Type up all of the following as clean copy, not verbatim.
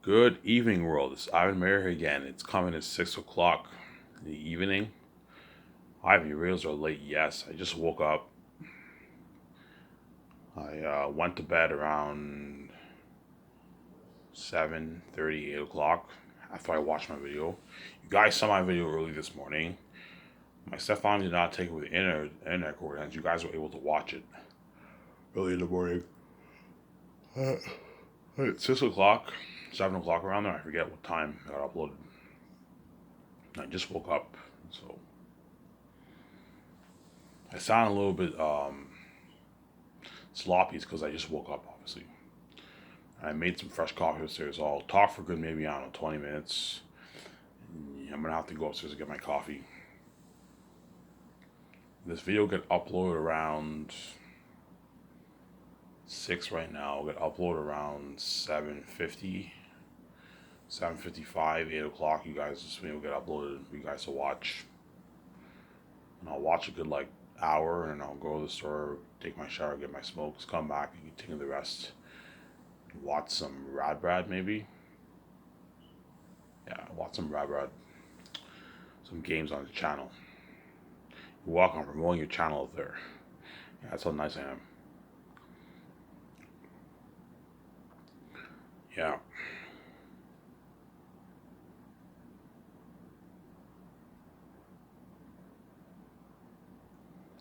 Good evening, world. It's Ivan Mayer again. It's coming at 6 o'clock in the evening. Ivan, your reels are late. Yes, I just woke up. I went to bed around 7:30, 8 o'clock after I watched my video. You guys saw my video early this morning. My stepfather did not take it with the internet cord, and you guys were able to watch it early in the morning. At 6 o'clock, 7 o'clock around there. I forget what time it got uploaded. I just woke up, so I sound a little bit sloppy because I just woke up, obviously. I made some fresh coffee upstairs. So I'll talk for good maybe, I don't know, 20 minutes. I'm going to have to go upstairs to get my coffee. This video get uploaded around 6 right now. It'll get uploaded around 7:50, 7:55, 8 o'clock. You guys, this video will get uploaded for you guys to watch. And I'll watch a good like hour and I'll go to the store, take my shower, get my smokes, come back and continue the rest. Watch some Rad Brad maybe. Yeah, watch some Rad Brad. Some games on the channel. You're welcome. I'm promoting your channel up there. Yeah, that's how nice I am. Yeah.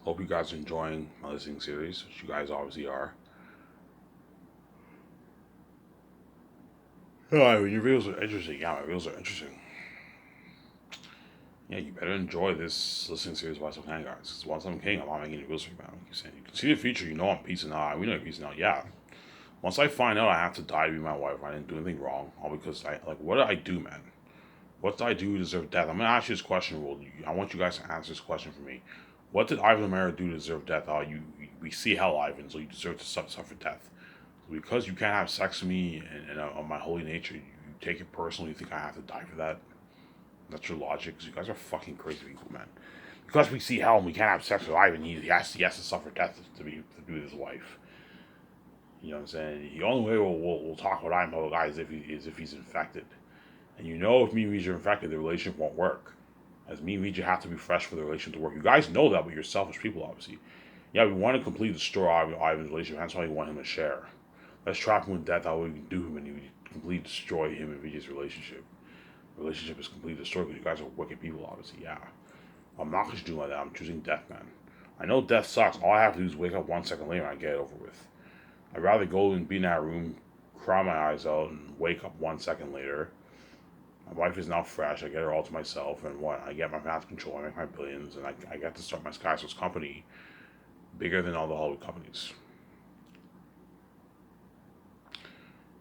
Hope you guys are enjoying my listening series, which you guys obviously are. Oh, your videos are interesting. Yeah, my videos are interesting. Yeah, you better enjoy this listening series of Why So Can, guys. Because once I'm king, I'm not making any videos for you, man. You can see the future. You know I'm peacing out. We know you're peacing out. Yeah. Once I find out I have to die to be my wife, I didn't do anything wrong. All because what did I do, man? What did I do to deserve death? I'm gonna ask you this question, Will. I want you guys to answer this question for me. What did Ivan Amara do to deserve death? We see hell, Ivan, so you deserve to suffer death. So because you can't have sex with me and on my holy nature, you take it personally. You think I have to die for that? That's your logic. Because you guys are fucking crazy people, man. Because we see hell and we can't have sex with Ivan, he has to suffer death to be with his wife. You know what I'm saying? The only way we'll talk about Ivan Public Guy is if he's infected. And you know if me and Reed are infected, the relationship won't work. As me and Reed have to be fresh for the relationship to work. You guys know that, but you're selfish people, obviously. Yeah, we want to completely destroy Ivan's relationship. That's why we want him to share. Let's trap him with death. That way we can do him and we completely destroy him and Reed's relationship. Relationship is completely destroyed because you guys are wicked people, obviously. Yeah. I'm not going to do like that. I'm choosing death, man. I know death sucks. All I have to do is wake up 1 second later and I get it over with. I'd rather go and be in that room, cry my eyes out, and wake up 1 second later. My wife is now fresh. I get her all to myself, and what? I get my path control. I make my billions, and I get to start my Skysource company, bigger than all the Hollywood companies.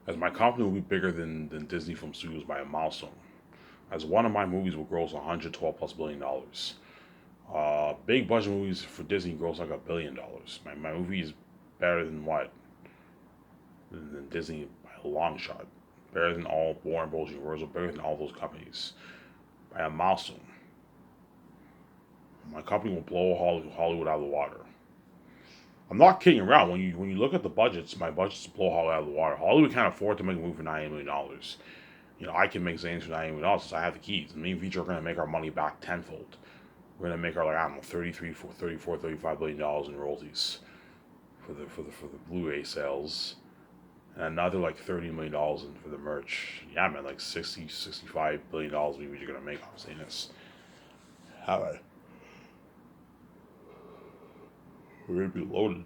As my company will be bigger than Disney Film Studios by a milestone. As one of my movies will gross 112 plus $1 billion. Big budget movies for Disney gross like $1 billion. My movie is better than what? Than Disney by a long shot. Better than all Warner Bros. Universal, better than all those companies by a milestone. My company will blow Hollywood out of the water. I'm not kidding around. When you look at the budgets, my budgets blow Hollywood out of the water. Hollywood can't afford to make a movie for $98 million. I can make Zanes for $98 million since I have the keys. And me and Feature are going to make our money back tenfold. We're going to make our like I don't know 33, 34, $35 billion in royalties for the Blu-ray sales, and another like $30 million for the merch. Yeah, man, like 60, $65 billion maybe you're going to make off saying this. How we're going to be loaded.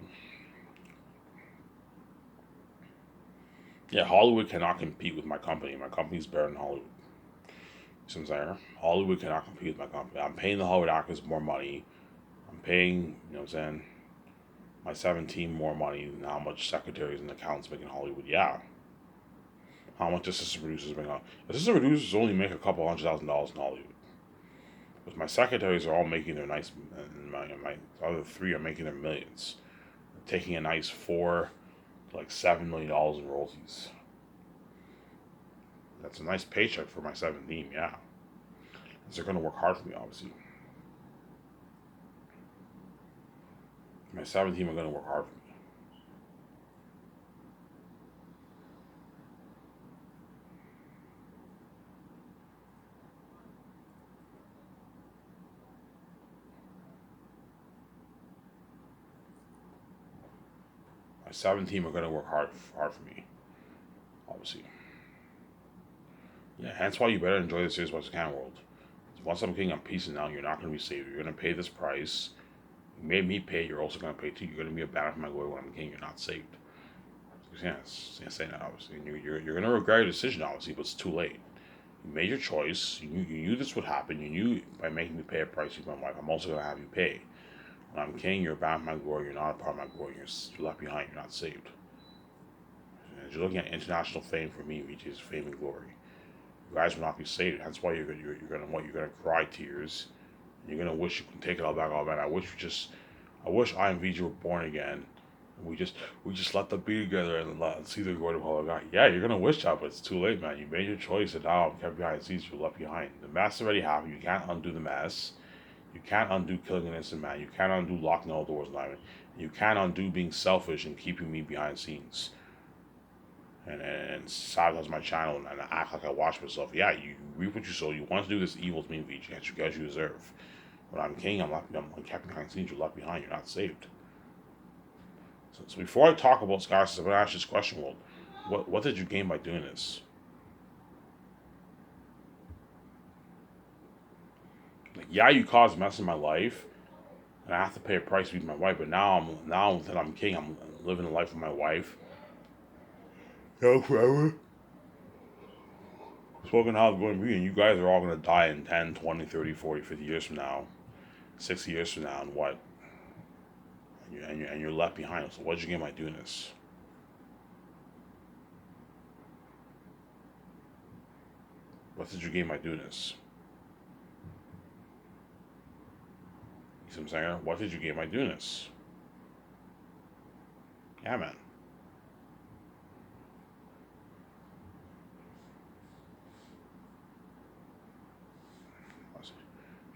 Yeah, Hollywood cannot compete with my company. My company's better than Hollywood. You know what I'm saying? Hollywood cannot compete with my company. I'm paying the Hollywood actors more money. I'm paying, you know what I'm saying, my 17 more money than how much secretaries and accountants make in Hollywood. Yeah. How much assistant producers make on. Assistant producers only make a couple $100,000 in Hollywood. But my secretaries are all making their nice, and my other three are making their millions. Taking a nice like $7 million in royalties. That's a nice paycheck for my 17, yeah. Because they're going to work hard for me, obviously. My 17 are going to work hard for me. You know, My 7 team are going to work hard for me, obviously. Yeah, hence why you better enjoy the Series West Can World. Once I'm king, I'm piecing out. You're not going to be saved. You're going to pay this price. You made me pay. You're also going to pay too. You're going to be a banner for my glory when I'm king. You're not saved. Yeah, can't say that obviously. And you're going to regret your decision obviously, but it's too late. You made your choice. You knew this would happen. You knew by making me pay a price, you're like, I'm also going to have you pay. When I'm king, you're bound for my glory. You're not a part of my glory. You're left behind. You're not saved. And you're looking at international fame for me, which is fame and glory. You guys will not be saved. That's why you're gonna cry tears. You're gonna wish you can take it all back. All back. I wish I and VJ were born again. We just let them be together and see the glory of God. Yeah, you're gonna wish that, but it's too late, man. You made your choice, and now I'm kept behind the scenes. You're left behind. The mess already happened. You can't undo the mess. You can't undo killing an innocent man. You can't undo locking all doors, Lyman. You can't undo being selfish and keeping me behind the scenes. And sabotage my channel and act like I watch myself. Yeah, you reap what you sow. You want to do this evil to me, VJ, as you deserve. When I'm king, I'm kept behind the scenes. You're left behind. You're not saved. So before I talk about scarcity, I'm going to ask this question, World. What did you gain by doing this? Like, yeah, you caused a mess in my life, and I have to pay a price to be my wife. But now that I'm king, I'm living the life of my wife. Yeah, forever. Spoken how it's going to be, and you guys are all going to die in 10, 20, 30, 40, 50 years from now, 60 years from now, and what? And you're left behind. So what did you gain by doing this? What did you gain by doing this? You see what I'm saying? What did you gain by doing this? Yeah, man.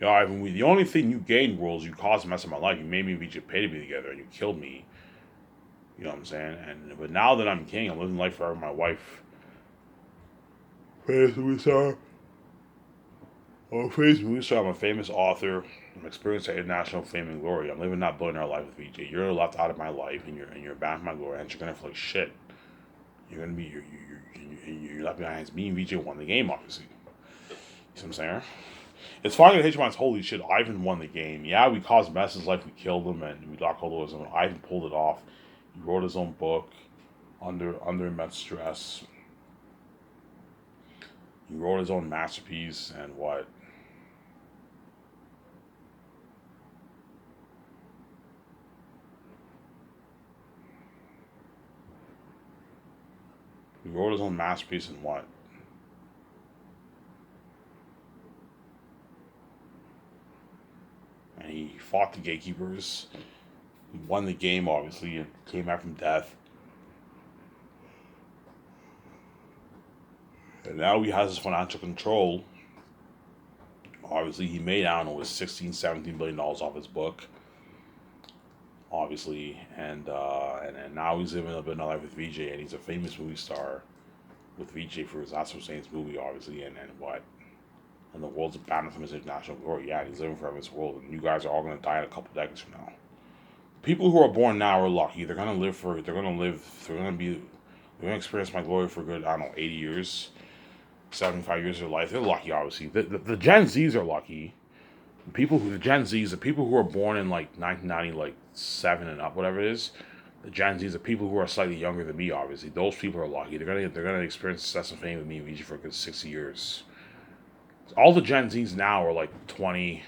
Yo, Ivan, the only thing you gained, World, is you caused a mess in my life. You made me reach a pay to be together, and you killed me. You know what I'm saying? But now that I'm king, I'm living life forever. My wife. Famous movie star. I'm a famous movie star. I'm a famous author. I'm experiencing international fame and glory. I'm living that billionaire life with VJ. You're left out of my life, and you're bound for my glory, and you're gonna feel like shit. You're gonna be you're left behind. Me and VJ won the game, obviously. You see what I'm saying? It's finally gonna hit you once. Holy shit! Ivan won the game. Yeah, we caused mess in his life. We killed him, and we locked all those. And Ivan pulled it off. He wrote his own book under immense stress. He wrote his own masterpiece, and what? He wrote his own masterpiece, and what? And he fought the gatekeepers. He won the game, obviously, and came back from death. And now he has his financial control. Obviously, he made, I don't know, $16, $17 billion off his book. Obviously, and now he's living a bit of life with VJ, and he's a famous movie star with VJ for his That's What Saints movie, obviously, and what? And the world's abandoned from his international glory. Yeah, he's living forever in this world, and you guys are all going to die in a couple decades from now. People who are born now are lucky. They're going to live. They're going to experience my glory for good, I don't know, 80 years, 75 years of their life. They're lucky, obviously. The Gen Zs are lucky. The Gen Zs, the people who are born in like 1990, like 7 and up, whatever it is, the Gen Zs, the people who are slightly younger than me, obviously, those people are lucky. They're gonna experience success and fame with me and VJ for a good 60 years. All the Gen Zs now are like 20,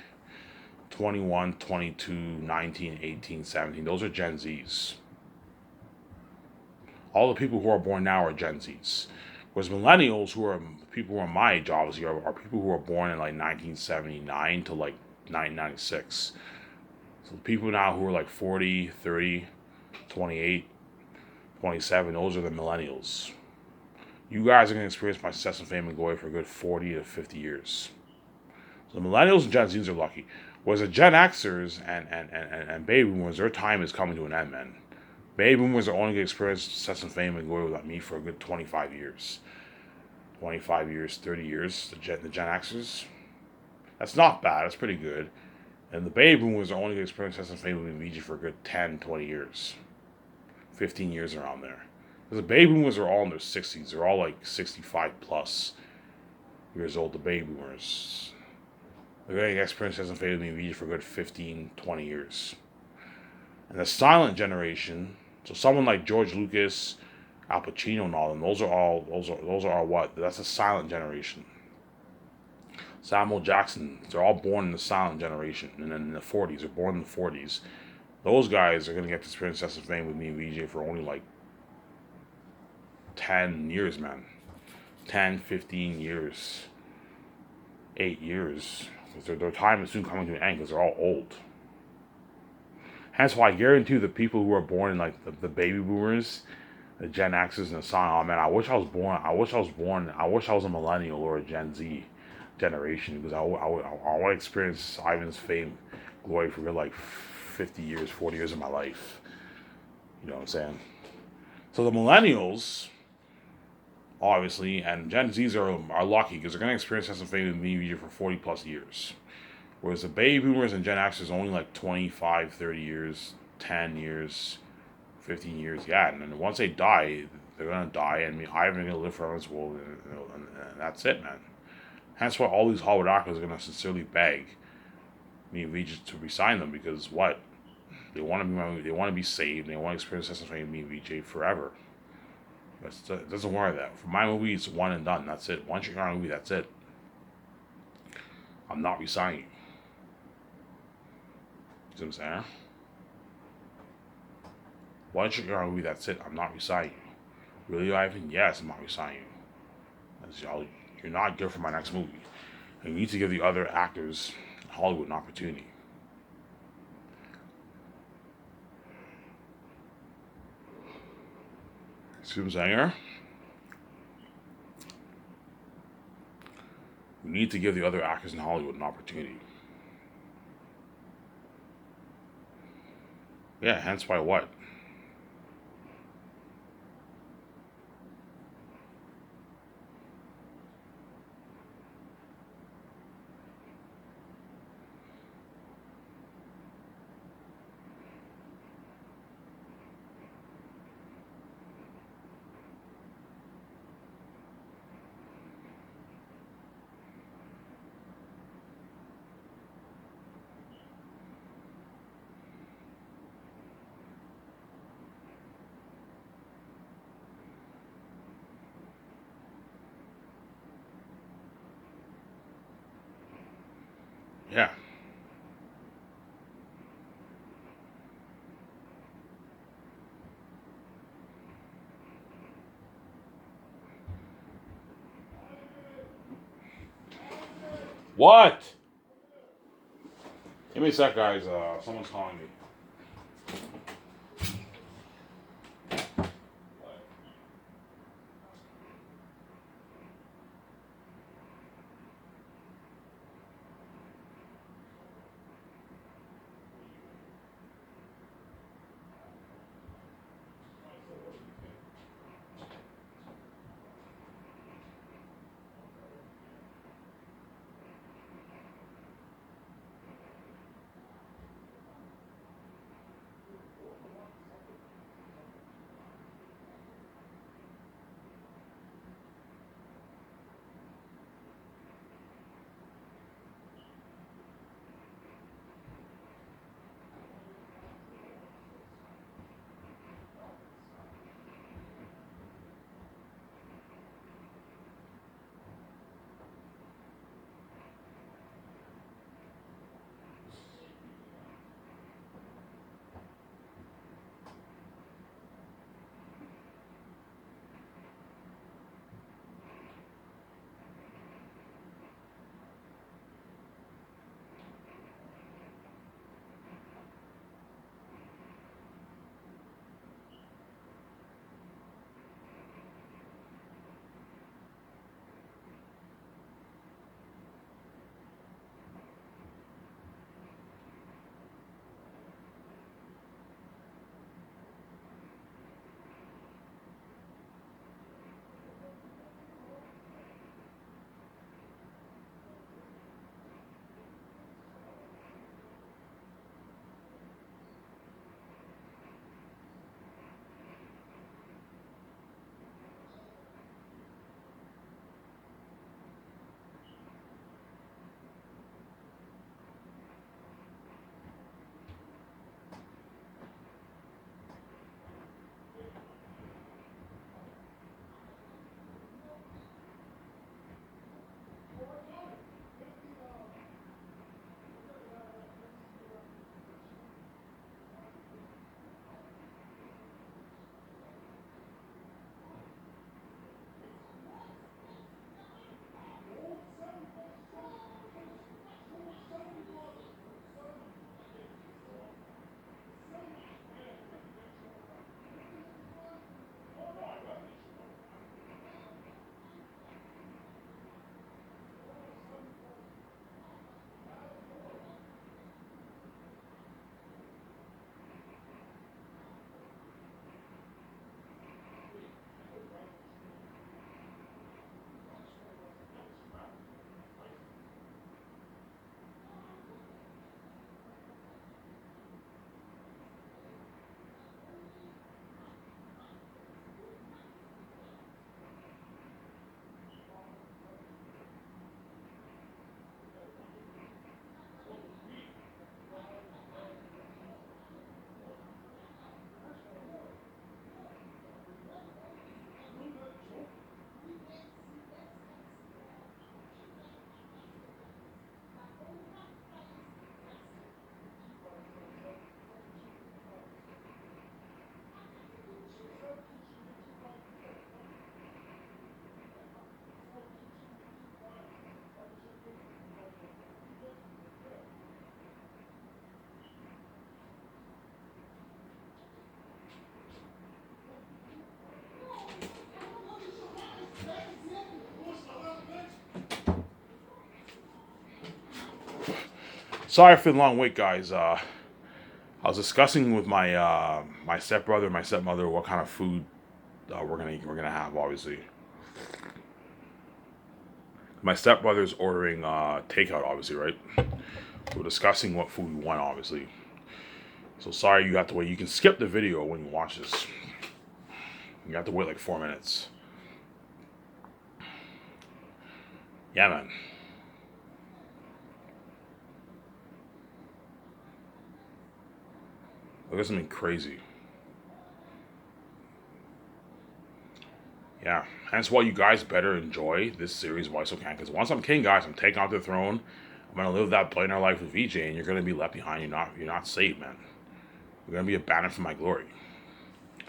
21, 22, 19, 18, 17. Those are Gen Zs. All the people who are born now are Gen Zs. Whereas millennials, who are people who are my age, obviously, are people who are born in like 1979 to like 1996. So the people now who are like 40, 30, 28, 27, those are the millennials. You guys are going to experience my success and fame and glory for a good 40 to 50 years. So the millennials and Gen Zs are lucky. Whereas the Gen Xers and baby boomers, their time is coming to an end, man. Baby boomers are only going to experience success and fame and glory without me for a good 25 years. 25 years, 30 years, the Gen Xers. That's not bad. That's pretty good. And the baby boomers are only going to experience success and fame with VJ for a good 10, 20 years. 15 years around there. Because the baby boomers are all in their 60s. They're all like 65 plus years old, the baby boomers. They're going to experience hasn't faded in media for a good 15, 20 years. And the silent generation, so someone like George Lucas, Al Pacino, and all them, those are all what? That's a silent generation. Samuel Jackson, they're all born in the silent generation, and then in the 40s, they're born in the 40s. Those guys are going to get to experience Sesame Fame with me and VJ for only like 10 years, man. 10, 15 years. 8 years. Because their time is soon coming to an end because they're all old. Hence why I guarantee the people who are born in like the baby boomers, the Gen X's and the Silent, oh man, I wish I was a millennial or a Gen Z generation because I want to experience Ivan's fame, glory for like 50 years, 40 years of my life. You know what I'm saying? So the millennials, obviously, and Gen Zs are lucky because they're going to experience some fame with me for 40 plus years. Whereas the baby boomers and Gen X is only like 25, 30 years, 10 years, 15 years. Yeah, and then once they die, they're going to die, and Ivan's going to live forever in this world, and that's it, man. Hence why all these Hollywood actors are going to sincerely beg me and VJ to resign them because what? They want to be saved. They want to experience Sesame me and VJ forever. It doesn't worry that. For my movie, it's one and done. That's it. Once you're on a movie, that's it. I'm not resigning you. See what I'm saying? Once you're on a movie, that's it. I'm not resigning you. Really, Ivan? Yes, I'm not resigning you. You're not good for my next movie. And you need to give the other actors in Hollywood an opportunity. See what I'm saying here? We need to give the other actors in Hollywood an opportunity. Yeah, hence why what? Yeah. What? Give me a sec, guys. Someone's calling me. Sorry for the long wait, guys. I was discussing with my my stepbrother, my stepmother, what kind of food we're gonna have. Obviously, my stepbrother's ordering takeout. Obviously, right? We're discussing what food we want. Obviously, so sorry you have to wait. You can skip the video when you watch this. You have to wait like 4 minutes. Yeah, man. Look at something crazy. Yeah, hence why you guys better enjoy this series while I still can. Because once I'm king, guys, I'm taking out the throne. I'm gonna live that billionaire life with VJ, and you're gonna be left behind. You're not saved, man. You're gonna be abandoned from my glory. You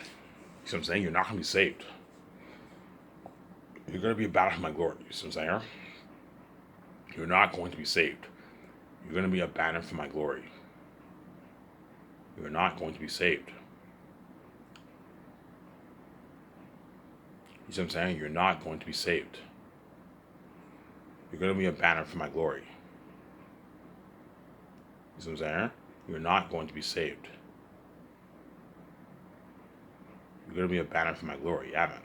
see what I'm saying? You're not gonna be saved. You're gonna be abandoned from my glory. You see what I'm saying? You're not going to be saved. You're gonna be abandoned from my glory. You're not going to be saved. You see what I'm saying? You're not going to be saved. You're going to be abandoned from my glory. You see what I'm saying? You're not going to be saved. You're going to be abandoned from my glory. Yeah, man.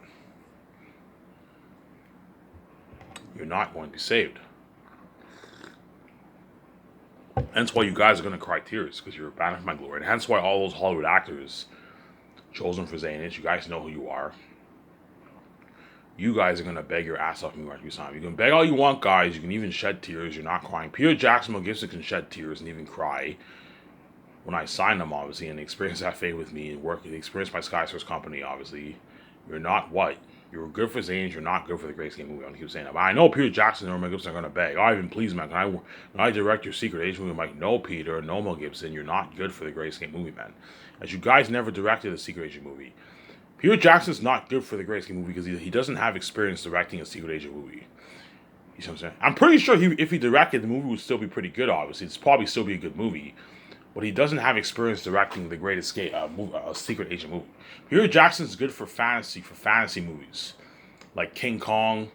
You're not going to be saved. Hence why you guys are going to cry tears, because you're abandoned from my glory. And hence why all those Hollywood actors chosen for Zaynus, you guys know who you are. You guys are going to beg your ass off me when you sign. You can beg all you want, guys. You can even shed tears. You're not crying. Peter Jackson, Mel Gibson can shed tears and even cry when I sign them, obviously, and experience that faith with me and work and experience my Sky Source company, obviously. You're not what? You're good for Zaynus. You're not good for the Grayscale movie. I'm going to keep saying that. But I know Peter Jackson or Mel Gibson are going to beg. Oh, even please, man, when I direct your Secret Agent movie, I'm like, no, Peter, no, Mel Gibson. You're not good for the Grayscale movie, man. As you guys never directed a Secret Agent movie. Peter Jackson's not good for the Grayscale movie because he doesn't have experience directing a Secret Agent movie. You know what I'm saying? I'm pretty sure if he directed, the movie would still be pretty good, obviously. It's probably still be a good movie. But he doesn't have experience directing the Great Escape, a Secret Agent movie. Peter Jackson's good for fantasy movies. Like King Kong,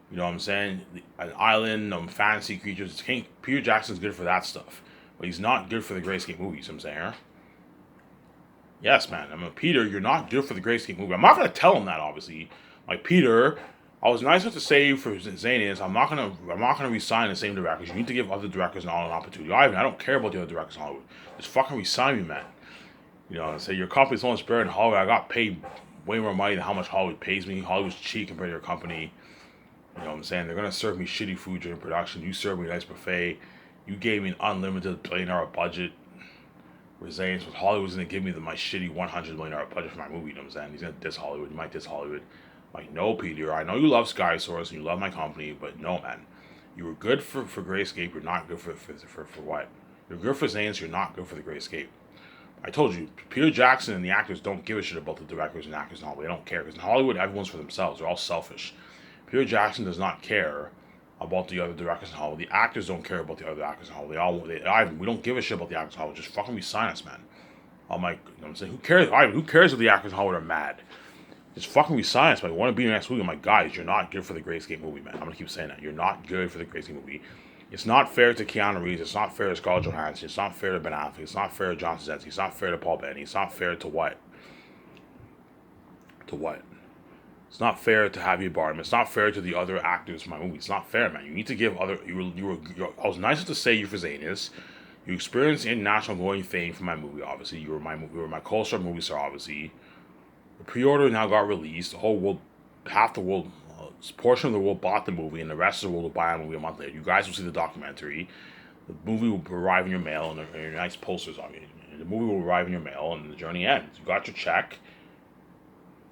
you know what I'm saying? An island, fantasy creatures. Peter Jackson's good for that stuff. But he's not good for the Grayscale movies, you know what I'm saying? Yes, man. I mean, Peter, you're not good for the Grayscale movie. I'm not going to tell him that, obviously. Like, Peter, I was nice enough to say for Zaynus, I'm not gonna resign the same directors. You need to give other directors an opportunity. I don't care about the other directors in Hollywood. Just fucking resign me, man. You know, and say your company's so much better in Hollywood. I got paid way more money than how much Hollywood pays me. Hollywood's cheap compared to your company. You know what I'm saying? They're gonna serve me shitty food during production. You serve me a nice buffet. You gave me an unlimited $1 billion budget. With Zaynus, with Hollywood's gonna give me my shitty $100 million budget for my movie. You know what I'm saying? He's gonna diss Hollywood. He might diss Hollywood. Like, no, Peter. I know you love Sky Source and you love my company, but no, man. You were good for Grayscape. You're not good for what? You're good for Zaynus. You're not good for the Grayscape. I told you, Peter Jackson and the actors don't give a shit about the directors and actors in Hollywood. They don't care because in Hollywood, everyone's for themselves. They're all selfish. Peter Jackson does not care about the other directors in Hollywood. The actors don't care about the other actors in Hollywood. We don't give a shit about the actors in Hollywood. Just fucking resign us, man. I'm like, you know what I'm saying? Who cares? Who cares if the actors in Hollywood are mad? Just fucking resign us, man. I want to be in the next movie. I'm like, guys, you're not good for the Grayscape movie, man. I'm gonna keep saying that. You're not good for the Grayscape movie. It's not fair to Keanu Reeves. It's not fair to Scarlett Johansson. It's not fair to Ben Affleck. It's not fair to John Krasinski. It's not fair to Paul Bettany. It's not fair to what? To what? It's not fair to Javier Bardem. It's not fair to the other actors in my movie. It's not fair, man. You need to give other. I was nice to say you for Zaynus. You experienced international glowing fame for my movie. Obviously, you were my co-star movie star. Obviously, the pre-order now got released. The whole world, half the world, portion of the world bought the movie, and the rest of the world will buy a movie a month later. You guys will see the documentary. The movie will arrive in your mail, and your nice posters on it. The movie will arrive in your mail, and the journey ends. You got your check.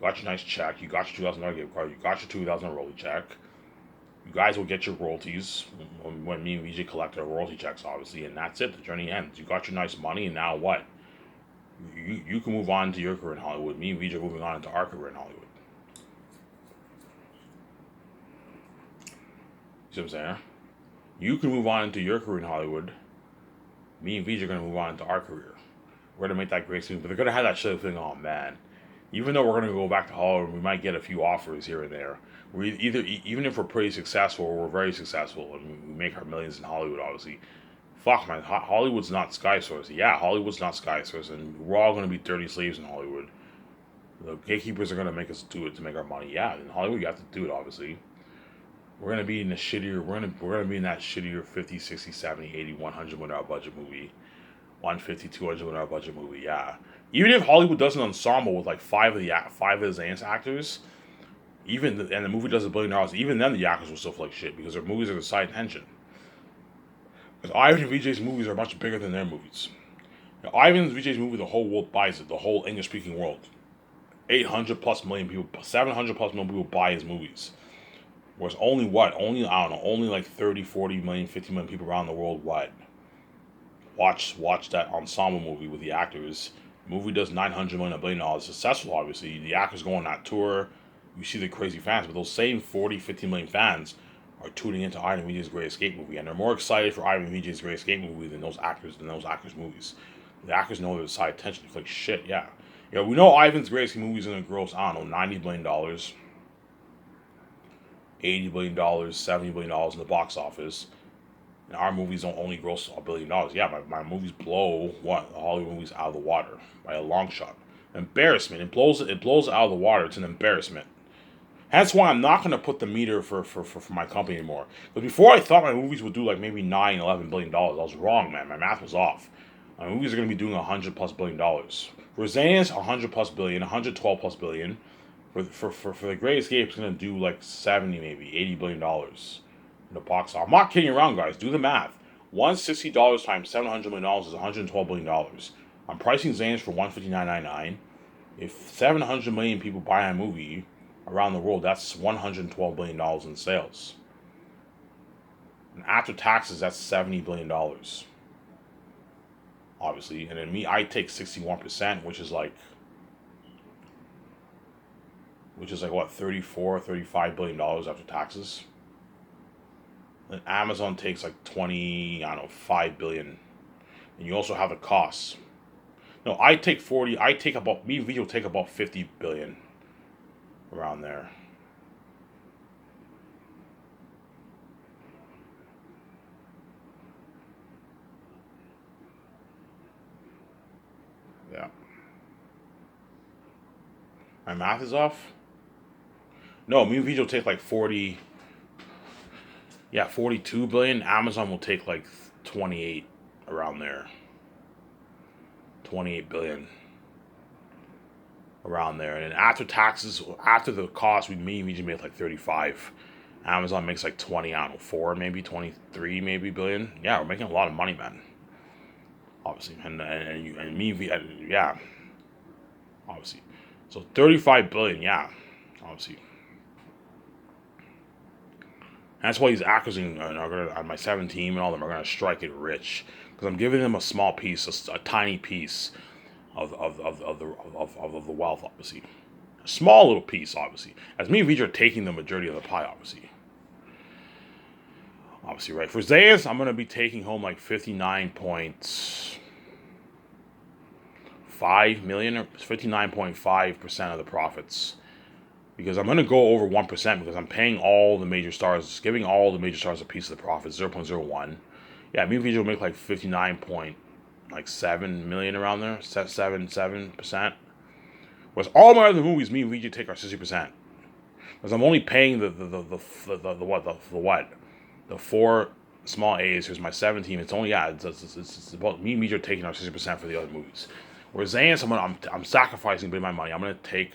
You got your nice check. You got your $2,000 gift card. You got your $2,000 royalty check. You guys will get your royalties when me and VJ collect our royalty checks, obviously, and that's it. The journey ends. You got your nice money, and now what? You can move on to your career in Hollywood. Me and VJ are moving on into our career in Hollywood. You see what I'm saying? You can move on into your career in Hollywood. Me and VJ are going to move on into our career. We're going to make that great scene, but they're going to have that shit thing on, man. Even though we're going to go back to Hollywood, we might get a few offers here and there. Even if we're pretty successful or we're very successful and we make our millions in Hollywood, obviously, fuck, man, Hollywood's not Sky Source. Yeah, Hollywood's not Sky Source, and we're all gonna be dirty slaves in Hollywood. The gatekeepers are gonna make us do it to make our money. Yeah, in Hollywood, you have to do it. Obviously, we're gonna be in the shittier. We're gonna be in that shittier 50, 60, 70, 80, 100 $100 budget movie, 150, 200 $200 budget movie. Yeah, even if Hollywood does an ensemble with like five of the Zans actors, and the movie does $1 billion, even then the actors will still feel like shit because their movies are the side tension. Because Ivan and VJ's movies are much bigger than their movies. Now, Ivan and VJ's movie, the whole world buys it. The whole English speaking world. 800 plus million people, 700 plus million people buy his movies. Whereas only what? Only, I don't know, only like 30, 40 million, 50 million people around the world what? Watch that ensemble movie with the actors. The movie does 900 million, $1 billion. Successful, obviously. The actors go on that tour. You see the crazy fans, but those same 40, 50 million fans are tuning into Ivan VJ's Great Escape movie, and they're more excited for Ivan VJ's Great Escape movie than those actors' movies. The actors know there's side tension. It's like shit, yeah. We know Ivan's Great Escape movie is gonna gross, I don't know, $90 billion, $80 billion, $70 billion in the box office. And our movies don't only gross $1 billion. Yeah, my movies blow what? The Hollywood movies out of the water by a long shot. Embarrassment. It blows it out of the water. It's an embarrassment. That's why I'm not going to put the meter for my company anymore. But before I thought my movies would do like maybe $9, $11 billion. I was wrong, man. My math was off. My movies are going to be doing $100 plus billion. For Xanax, $100 plus billion, $112 plus billion. For the Great Escape, it's going to do like 70 maybe, $80 billion in the box office. I'm not kidding around, guys. Do the math. $160 times $700 million is $112 billion. I'm pricing Xanax for $159.99. If 700 million people buy a movie around the world, that's $112 billion in sales. And after taxes, that's $70 billion. Obviously. And then I take 61%, which is like what, $34-35 billion after taxes. And Amazon takes like 5 billion. And you also have the costs. No, me and Vijay will take about 50 billion. Around there. Yeah. My math is off? No, me and Vijay will take like 40. Yeah, 42 billion. Amazon will take like 28 around there. 28 billion. Around there. And then after taxes, after the cost, me and Vijay make like 35. Amazon makes like 20, I don't know, 4 maybe, 23 maybe billion. Yeah, we're making a lot of money, man. Obviously. And me, yeah. Obviously. So 35 billion, yeah. Obviously. And that's why these actors are gonna, on my 7 team and all of them are going to strike it rich. Because I'm giving them a small piece, a tiny piece of the wealth, obviously. A small little piece, obviously. As me and Vijay are taking the majority of the pie, obviously. Obviously, right. For Zayas, I'm going to be taking home like 59.5 million or 59.5% of the profits. Because I'm going to go over 1% because I'm paying all the major stars, giving all the major stars a piece of the profit, 0.01. Yeah, me and Vijay will make like 59.7 million around there, 7%. Whereas all my other movies, me and Vijay take our 60%. Because I'm only paying the what? The 4 small A's. Here's my 7 team. It's only, it's about me and Vijay taking our 60% for the other movies. Whereas Xans, I'm sacrificing a bit of my money. I'm going to take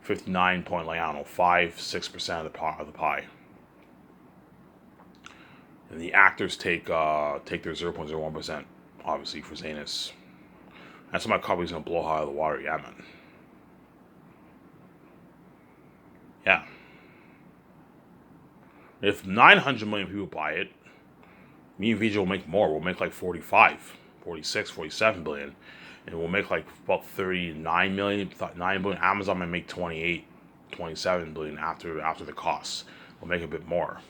59.5-6% of the pie. And the actors take their 0.01%, obviously, for Zanus. That's why my company's gonna blow out of the water, yeah, man. Yeah. If 900 million people buy it, me and Vijay will make more. We'll make like 45, 46, 47 billion. And we'll make like about 39 million, 9 billion. Amazon might make 28, 27 billion after the costs. We'll make a bit more.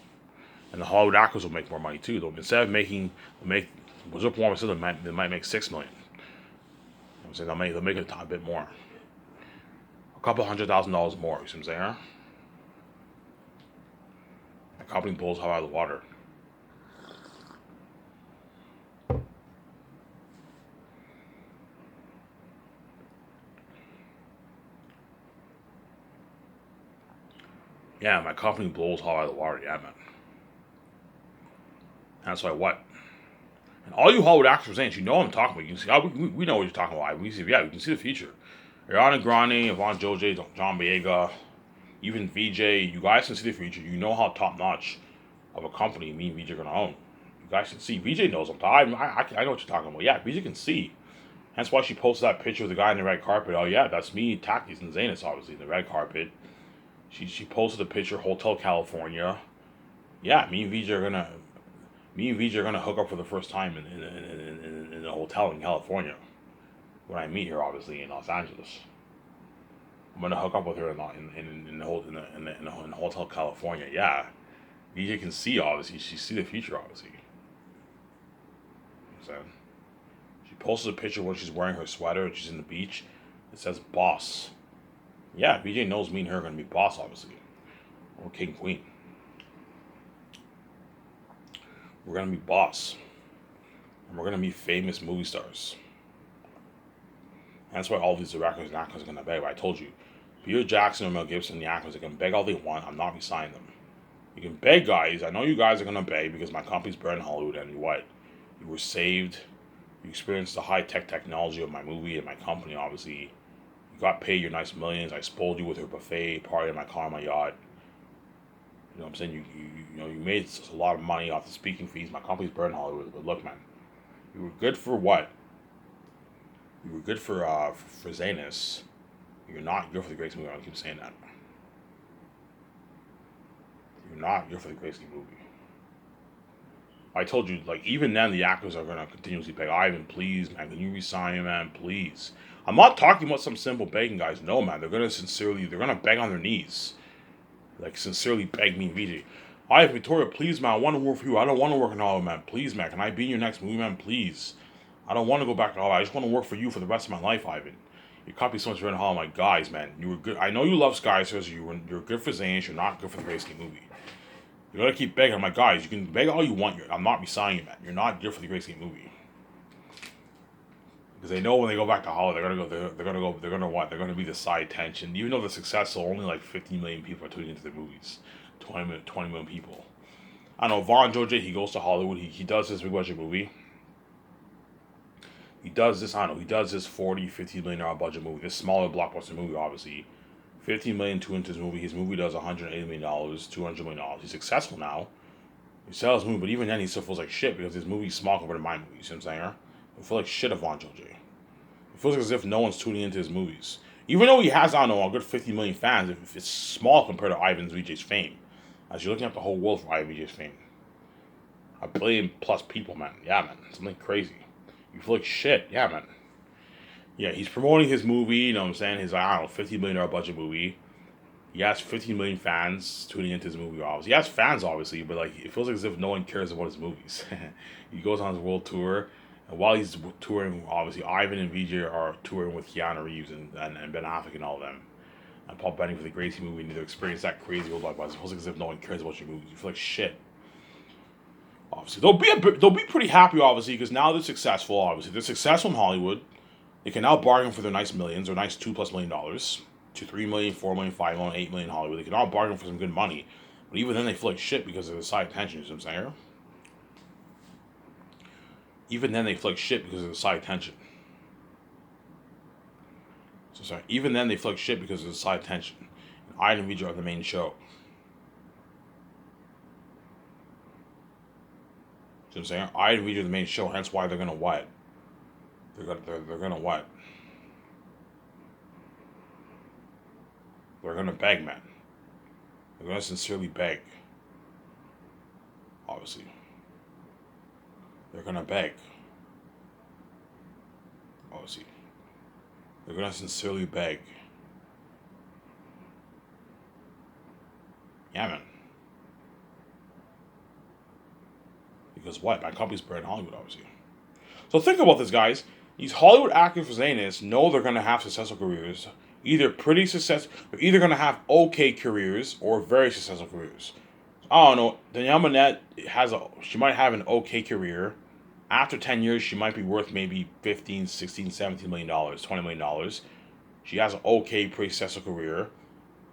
And the Hollywood actors will make more money too. Though instead of making, they might make 6 million. I'm saying they'll make it a bit more. A couple $100,000 more, you see what I'm saying? Huh? The company blows hot out of the water. Yeah, my company blows hot out of the water. Yeah, man. That's why what? And all you Hollywood actors, ain't you know what I'm talking about. You can see, we know what you're talking about. We see, yeah, we can see the future. Ariana Grande, Yvonne Joje, John Boyega, even VJ. You guys can see the future. You know how top notch of a company me and VJ are gonna own. You guys can see. VJ knows I'm talking. I know what you're talking about. Yeah, VJ can see. That's why she posted that picture of the guy in the red carpet. Oh yeah, that's me, Takis and Zanis, obviously, in the red carpet. She posted a picture, Hotel California. Yeah, me and VJ are gonna hook up for the first time in a hotel in California. When I meet her, obviously in Los Angeles, I'm gonna hook up with her in Hotel California. Yeah, VJ can see obviously. She see the future obviously. You know what I'm saying? She posted a picture when she's wearing her sweater and she's in the beach. It says boss. Yeah, VJ knows me and her are gonna be boss obviously. Or king queen. We're gonna be boss. And we're gonna be famous movie stars. And that's why all these directors and actors are gonna beg. But I told you, Peter Jackson or Mel Gibson, the actors, they can beg all they want. I'm not resigning them. You can beg, guys. I know you guys are gonna beg because my company's better in Hollywood. And what? You were saved. You experienced the high tech technology of my movie and my company. Obviously, you got paid your nice millions. I spoiled you with your buffet, party in my car, my yacht. You know what I'm saying? You made a lot of money off the speaking fees. My company's better in Hollywood. But look, man, you were good for what? You were good for Zanus. You're not good for the greatest movie. I keep saying that. You're not good for the greatest movie. I told you, like, even then, the actors are gonna continuously beg, Ivan, please, man, can you resign, man, please. I'm not talking about some simple begging, guys. No, man, they're gonna beg on their knees, like sincerely beg me, VJ. Ivan, Victoria, please, man, I want to work for you. I don't want to work in Hollywood, man. Please, man, can I be in your next movie, man? Please. I don't want to go back to Hollywood. I just want to work for you for the rest of my life, Ivan. Your copy so much better in Hollywood. My guys, man, you were good. I know you love Skysers. You're good for Zanes. You're not good for the Grayscale movie. You gotta keep begging. I'm like, guys, you can beg all you want. I'm not resigning you, man. You're not good for the Grayscale movie. Because they know when they go back to Hollywood, they're gonna be the side tension. Even though they're successful, only like 50 million people are tuning into their movies. 20 million people. I don't know, Vaughn Joje, he goes to Hollywood, he does this big budget movie. He does this, I don't know, he does this $40-50 million budget movie, this smaller blockbuster movie, obviously. 15 million to into his movie. His movie does $180 million, $200 million. He's successful now. He sells his movie, but even then he still feels like shit because his movie's small compared to my movie. You see what I'm saying? I feel like shit of Vaughn Joje. It feels as if no one's tuning into his movies. Even though he has, I don't know, a good 50 million fans, if it's small compared to Ivan VJ's fame. As you're looking at the whole world for Ivan VJ's fame. A billion plus people, man. Yeah, man. Something crazy. You feel like shit. Yeah, man. Yeah, he's promoting his movie, you know what I'm saying? His, I don't know, $50 million budget movie. He has 15 million fans tuning into his movie, obviously. He has fans, obviously, but like it feels like as if no one cares about his movies. He goes on his world tour, and while he's touring, obviously, Ivan and VJ are touring with Keanu Reeves and Ben Affleck and all of them. And Paul Bettany for the Gracie movie, and they experience that crazy old life. It feels like as if no one cares about your movies. You feel like shit. Obviously, they'll be pretty happy, obviously, because now they're successful, obviously. They're successful in Hollywood. They can now bargain for their nice millions, or nice $2+ million, to $3 million, $4 million, $5 million, $8 million in Hollywood. They can all bargain for some good money, but even then they feel like shit because of the side tension. You know what I'm saying? Even then they feel like shit because of the side tension. So sorry. Even then they feel like shit because of the side tension. And I and VJ are the main show. You know what I'm saying? I and VJ are the main show. Hence why they're gonna what? They're gonna what? They're gonna beg, man. They're gonna sincerely beg. Obviously. They're gonna beg. Obviously. They're gonna sincerely beg. Yeah, man. Because what? My company's better in Hollywood, obviously. So think about this, guys. These Hollywood actors for Zanis know they're gonna have successful careers. They're either gonna have okay careers or very successful careers. I don't know. Danielle Monette she might have an okay career. After 10 years, she might be worth maybe 15, 16, 17 million dollars, $20 million. She has an okay, pretty successful career.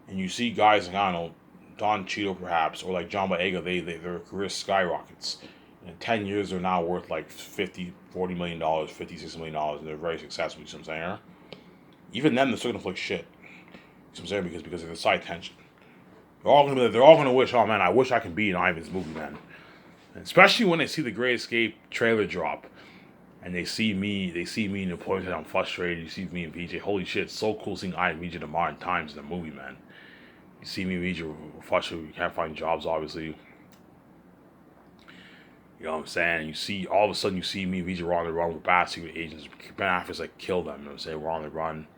And you see guys like, I don't know, Don Cheadle perhaps, or like John Boyega, their career skyrockets. In 10 years, they're now worth like 50, $40 million, $50, $60 million, and they're very successful. You see what I'm saying? Even then, they're still gonna flick shit. You see what I'm saying? Because of the side tension. They're all gonna wish, oh man, I wish I could be in Ivan's movie, man. And especially when they see the Great Escape trailer drop, and they see me in the point that I'm frustrated. You see me and VJ. Holy shit, it's so cool seeing I and VJ the modern times in the movie, man. You see me and VJ frustrated. We can't find jobs, obviously. You know what I'm saying? You see, all of a sudden, you see me and VJ were on the run with bad secret agents. Ben Affleck's like, kill them. You know what I'm saying? We're on the run.